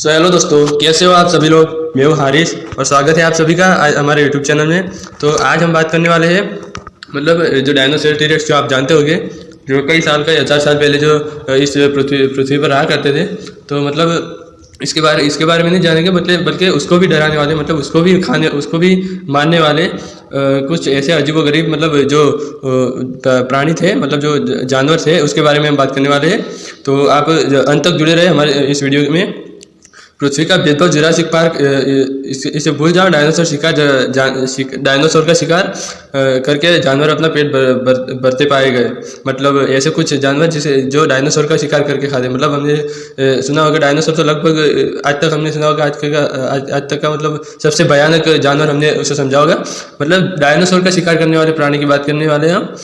Hello दोस्तों, कैसे हो आप सभी लोग। मैं हूँ हारिस और स्वागत है आप सभी का आज हमारे यूट्यूब चैनल में। तो आज हम बात करने वाले हैं मतलब जो डायनासोर टीरेक्स जो आप जानते होंगे, जो कई साल का 1000 साल पहले जो इस पृथ्वी पर रहा करते थे। तो मतलब इसके बारे में नहीं जानेंगे, मतलब बल्कि उसको भी डराने वाले, मतलब उसको भी मारने वाले कुछ ऐसे अजीबोगरीब मतलब जो प्राणी थे, मतलब जो जानवर थे, उसके बारे में हम बात करने वाले हैं। तो आप अंत तक जुड़े रहे हमारे इस वीडियो में। पृथ्वी का भेदभाव जुरासिक पार्क, इसे भूल जाओ। डायनासोर का शिकार करके जानवर अपना पेट भरते पाए गए। मतलब ऐसे कुछ जानवर जो डायनासोर का शिकार करके खाते। मतलब हमने सुना होगा डायनासोर, तो लगभग आज तक हमने सुना होगा आज तक का मतलब सबसे भयानक जानवर हमने उसे समझा होगा। मतलब डायनासोर का शिकार करने वाले प्राणी की बात करने वाले हैं हम।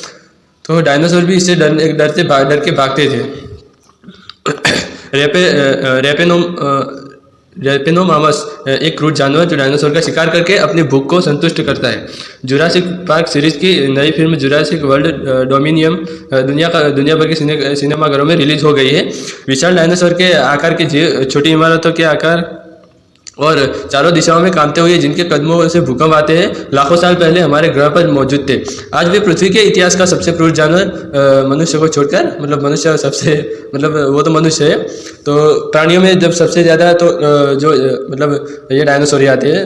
तो डायनासोर भी इससे डर के भागते थे। रेपेनोमामस एक क्रूर जानवर जो डायनासोर का शिकार करके अपनी भूख को संतुष्ट करता है। जुरासिक पार्क सीरीज की नई फिल्म जुरासिक वर्ल्ड डोमिनियन दुनिया भर के सिनेमाघरों में रिलीज हो गई है। विशाल डायनासोर के आकार के जीव, छोटी इमारतों के आकार और चारों दिशाओं में कांपते हुए जिनके कदमों से भूकंप आते हैं, लाखों साल पहले हमारे ग्रह पर मौजूद थे। आज भी पृथ्वी के इतिहास का सबसे क्रूर जानवर मनुष्य को छोड़कर, मतलब मनुष्य सबसे, मतलब वो तो मनुष्य है। तो प्राणियों में जब सबसे ज़्यादा तो जो मतलब ये डायनासोर ही आते हैं।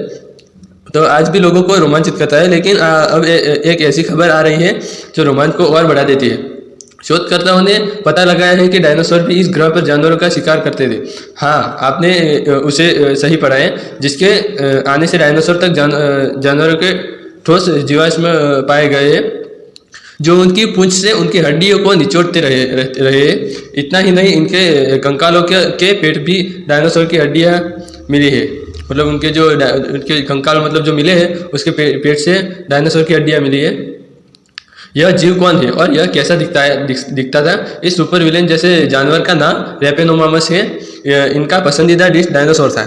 तो आज भी लोगों को रोमांचित करता है, लेकिन अब एक ऐसी खबर आ रही है जो रोमांच को और बढ़ा देती है। शोधकर्ताओं ने पता लगाया है कि डायनासोर भी इस ग्रह पर जानवरों का शिकार करते थे। हाँ, आपने उसे सही पढ़ा है। जिसके आने से डायनासोर तक जानवरों के ठोस जीवाश्म पाए गए हैं, जो उनकी पूंछ से उनकी हड्डियों को निचोड़ते रहे। इतना ही नहीं, इनके कंकालों के पेट भी डायनासोर की हड्डियाँ मिली है। मतलब उनके कंकाल मतलब जो मिले हैं, उसके पेट से डायनासोर की हड्डियाँ मिली है। यह जीव कौन है और यह कैसा दिखता था। इस सुपर विलेन जैसे जानवर का नाम रेपेनोमामस है। इनका पसंदीदा डिश डायनासोर था।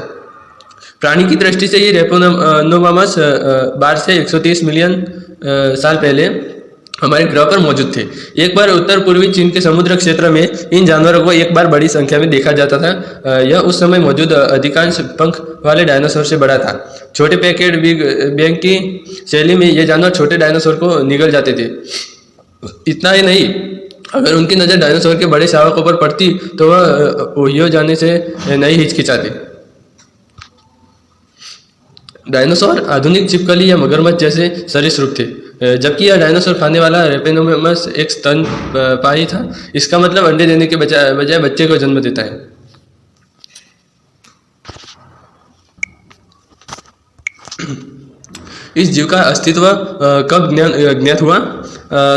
प्राणी की दृष्टि से ये रेपेनोमामस 12 से 130 मिलियन साल पहले हमारे ग्रह पर मौजूद थे। एक बार उत्तर पूर्वी चीन के समुद्र क्षेत्र में इन जानवरों को एक बार बड़ी संख्या में देखा जाता था। यह उस समय मौजूद अधिकांश पंख वाले डायनासोर से बड़ा था। छोटे पैकेट बैंग की शैली में ये जानवर छोटे डायनासोर को निगल जाते थे। इतना ही नहीं, अगर उनकी नज़र डायनासोर के बड़े शावकों पर पड़ती तो वह ओहियो जाने से नहीं हिचकिचाते। डायनासोर आधुनिक छिपकली या मगरमच्छ जैसे सरीसृप थे, जबकि यह डायनासोर खाने वाला रेपेनोमामस एक स्तनपायी था। इसका मतलब अंडे देने के बजाय बच्चे को जन्म देता है। इस जीव का अस्तित्व कब ज्ञात हुआ?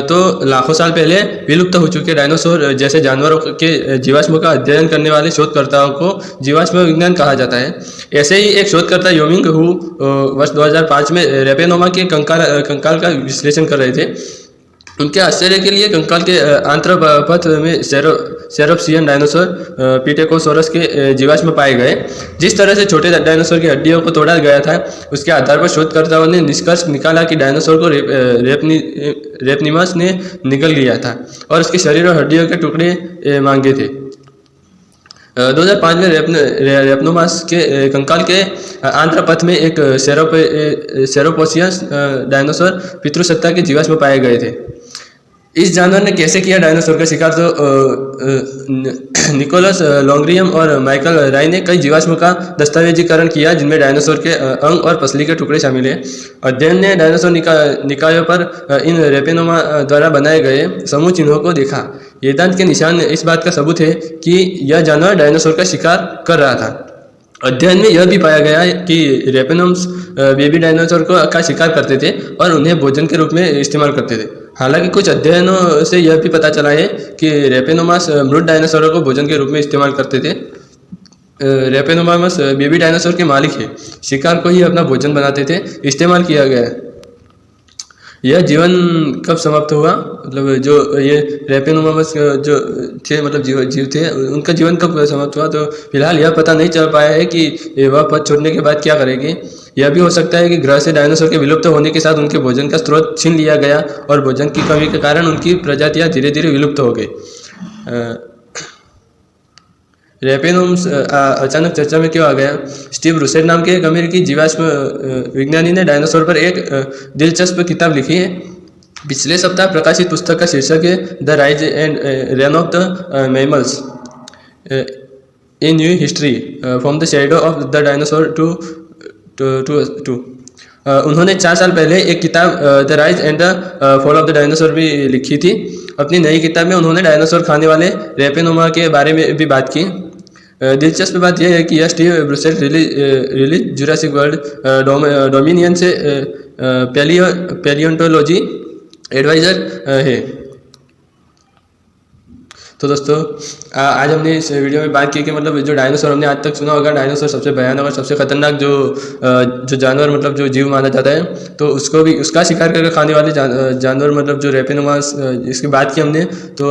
तो लाखों साल पहले विलुप्त हो चुके डायनासोर जैसे जानवरों के जीवाश्म का अध्ययन करने वाले शोधकर्ताओं को जीवाश्म विज्ञान कहा जाता है। ऐसे ही एक शोधकर्ता योमिंग हु वर्ष 2005 में रेपेनोमा के कंकाल का विश्लेषण कर रहे थे। उनके आश्चर्य के लिए कंकाल के आंत्रपथ में सेरोप्सियन डायनासोर पिटेकोसोरस के जीवाश्म पाए गए। जिस तरह से छोटे डायनासोर की हड्डियों को तोड़ा गया था, उसके आधार पर शोधकर्ताओं ने निष्कर्ष निकाला कि डायनासोर को रेपनिमस ने निगल लिया था और उसके शरीर और हड्डियों के टुकड़े मांगे थे। 2005 में रेपनोमास के कंकाल के आंत्रपथ में एक सेरोपोसियस डायनासोर पितृसत्ता के जीवाश्म पाए गए थे। इस जानवर ने कैसे किया डायनासोर का शिकार? तो निकोलस लॉन्ग्रियम और माइकल राय ने कई जीवाश्म का दस्तावेजीकरण किया, जिनमें डायनासोर के अंग और पसली के टुकड़े शामिल हैं। अध्ययन ने डायनासोर निकायों पर इन रेपेनोमा द्वारा बनाए गए समूह चिन्हों को देखा। वेदांत के निशान इस बात का सबूत है कि यह जानवर डायनासोर का शिकार कर रहा था। अध्ययन में यह भी पाया गया कि रेपेनोम्स बेबी डायनासोर का शिकार करते थे और उन्हें भोजन के रूप में इस्तेमाल करते थे। हालांकि कुछ अध्ययनों से यह भी पता चला है कि रेपेनोमास मृत डायनासोरों को भोजन के रूप में इस्तेमाल करते थे। रेपेनोमामस बेबी डायनासोर के मालिक है, शिकार को ही अपना भोजन बनाते थे। इस्तेमाल किया गया। यह जीवन कब समाप्त हुआ? मतलब जो ये रेपेनोमामस जो थे, मतलब जीव थे, उनका जीवन कब समाप्त हुआ? तो फिलहाल यह पता नहीं चल पाया है कि वह पद छोड़ने के बाद क्या करेगी। यह भी हो सकता है कि ग्रह से डायनासोर के विलुप्त होने के साथ उनके भोजन का स्रोत छीन लिया गया और भोजन की कमी के कारण उनकी प्रजातियां धीरे धीरे विलुप्त हो गई। रैपिनोम्स अचानक चर्चा में क्यों आ गया? स्टीव रूसेट नाम के एक अमेरिकी जीवाश्म विज्ञानी ने डायनासोर पर एक दिलचस्प किताब लिखी है। पिछले सप्ताह प्रकाशित पुस्तक का शीर्षक है the rise and reign of the mammals a new history from the shadow of the dinosaur to. उन्होंने 4 साल पहले एक किताब the rise and the fall of the dinosaur भी लिखी थी। अपनी नई किताब में उन्होंने डायनासोर खाने वाले रैपिनोमा के बारे में भी बात की। दिलचस्प बात यह है कि यह Steve Brusatte release Jurassic World Dominion से पैलियोंटोलॉजी एडवाइज़र है। तो दोस्तों आज हमने इस वीडियो में बात की कि मतलब जो डायनासोर हमने आज तक सुना होगा, डायनासोर सबसे भयानक और सबसे खतरनाक जो जानवर मतलब जो जीव माना जाता है, तो उसका शिकार करके खाने वाले जानवर मतलब जो रैपिनोमास, इसकी बात की हमने। तो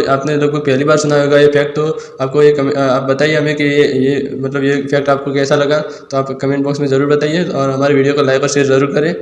आपने लोग को पहली बार सुना होगा ये फैक्ट, तो आपको आप बताइए हमें कि ये फैक्ट आपको कैसा लगा। तो आप कमेंट बॉक्स में ज़रूर बताइए और हमारे वीडियो को लाइक और शेयर ज़रूर करें।